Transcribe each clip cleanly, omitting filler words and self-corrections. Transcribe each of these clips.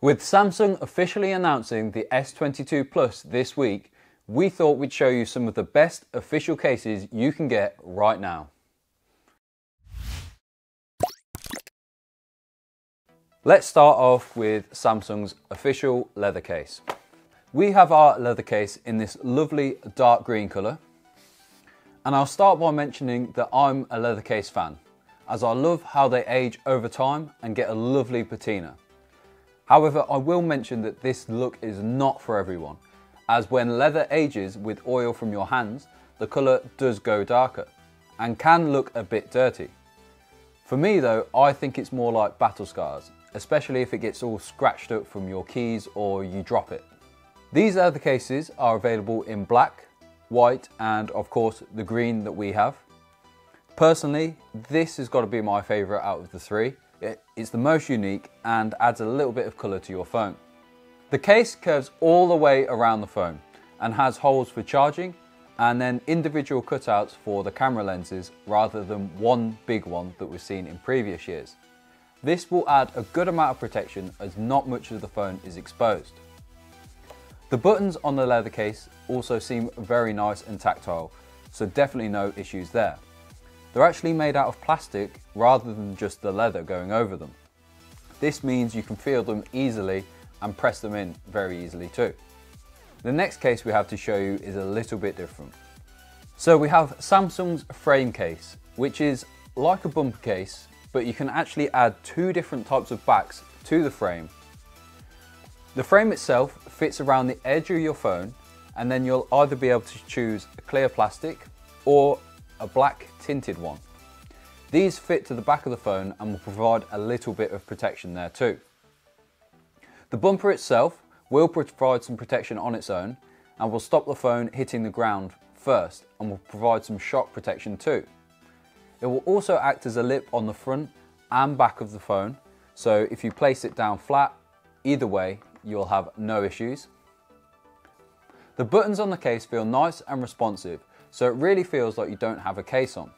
With Samsung officially announcing the S22 Plus this week, we thought we'd show you some of the best official cases you can get right now. Let's start off with Samsung's official leather case. We have our leather case in this lovely dark green colour, and I'll start by mentioning that I'm a leather case fan, as I love how they age over time and get a lovely patina. However, I will mention that this look is not for everyone, as when leather ages with oil from your hands, the colour does go darker and can look a bit dirty. For me though, I think it's more like battle scars, especially if it gets all scratched up from your keys or you drop it. These leather cases are available in black, white and of course the green that we have. Personally, this has got to be my favourite out of the three. It's the most unique and adds a little bit of colour to your phone. The case curves all the way around the phone and has holes for charging and then individual cutouts for the camera lenses rather than one big one that we've seen in previous years. This will add a good amount of protection as not much of the phone is exposed. The buttons on the leather case also seem very nice and tactile, so definitely no issues there. They're actually made out of plastic rather than just the leather going over them. This means you can feel them easily and press them in very easily too. The next case we have to show you is a little bit different. So we have Samsung's frame case, which is like a bumper case, but you can actually add two different types of backs to the frame. The frame itself fits around the edge of your phone, and then you'll either be able to choose a clear plastic or a black tinted one. These fit to the back of the phone and will provide a little bit of protection there too. The bumper itself will provide some protection on its own and will stop the phone hitting the ground first and will provide some shock protection too. It will also act as a lip on the front and back of the phone, so if you place it down flat, either way, you'll have no issues. The buttons on the case feel nice and responsive, so it really feels like you don't have a case on.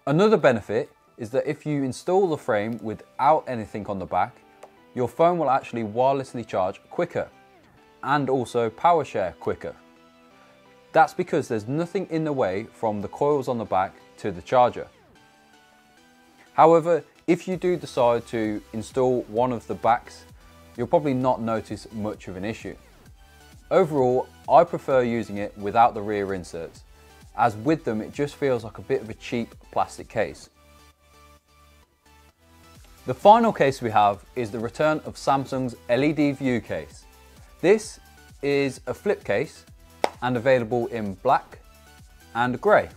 Another benefit is that if you install the frame without anything on the back, your phone will actually wirelessly charge quicker and also power share quicker. That's because there's nothing in the way from the coils on the back to the charger. However, if you do decide to install one of the backs, you'll probably not notice much of an issue. Overall, I prefer using it without the rear inserts, as with them it just feels like a bit of a cheap plastic case. The final case we have is the return of Samsung's LED View case. This is a flip case and available in black and grey.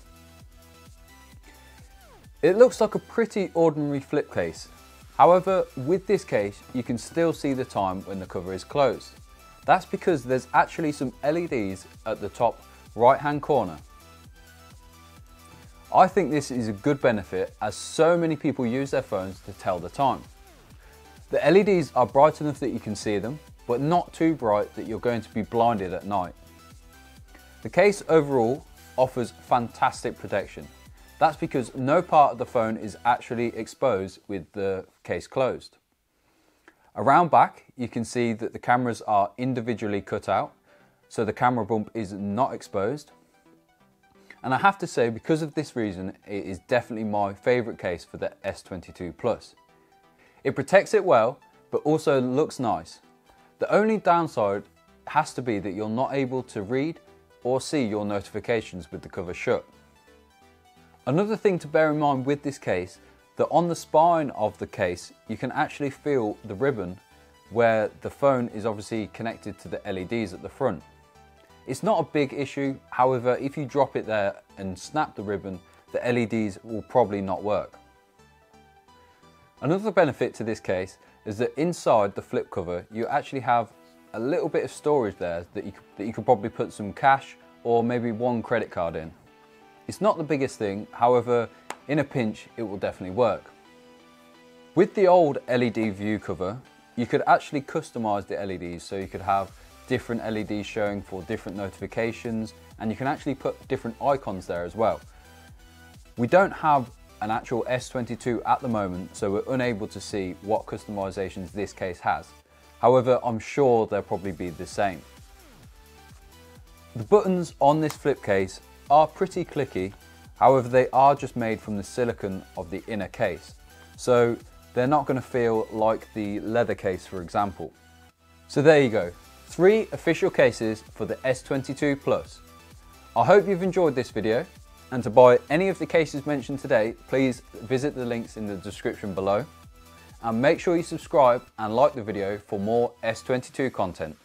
It looks like a pretty ordinary flip case. However, with this case, you can still see the time when the cover is closed. That's because there's actually some LEDs at the top right-hand corner. I think this is a good benefit as so many people use their phones to tell the time. The LEDs are bright enough that you can see them, but not too bright that you're going to be blinded at night. The case overall offers fantastic protection. That's because no part of the phone is actually exposed with the case closed. Around back, you can see that the cameras are individually cut out, so the camera bump is not exposed. And I have to say, because of this reason, it is definitely my favourite case for the S22 Plus. It protects it well, but also looks nice. The only downside has to be that you're not able to read or see your notifications with the cover shut. Another thing to bear in mind with this case, that on the spine of the case, you can actually feel the ribbon where the phone is obviously connected to the LEDs at the front. It's not a big issue, however, if you drop it there and snap the ribbon, the LEDs will probably not work. Another benefit to this case is that inside the flip cover, you actually have a little bit of storage there that you could probably put some cash or maybe one credit card in. It's not the biggest thing, however, in a pinch, it will definitely work. With the old LED View cover, you could actually customize the LEDs, so you could have different LEDs showing for different notifications, and you can actually put different icons there as well. We don't have an actual S22 at the moment, so we're unable to see what customizations this case has. However, I'm sure they'll probably be the same. The buttons on this flip case are pretty clicky, however they are just made from the silicone of the inner case, so they're not going to feel like the leather case, for example. So there you go, 3 official cases for the S22 Plus. I hope you've enjoyed this video, and to buy any of the cases mentioned today, please visit the links in the description below, and make sure you subscribe and like the video for more S22 content.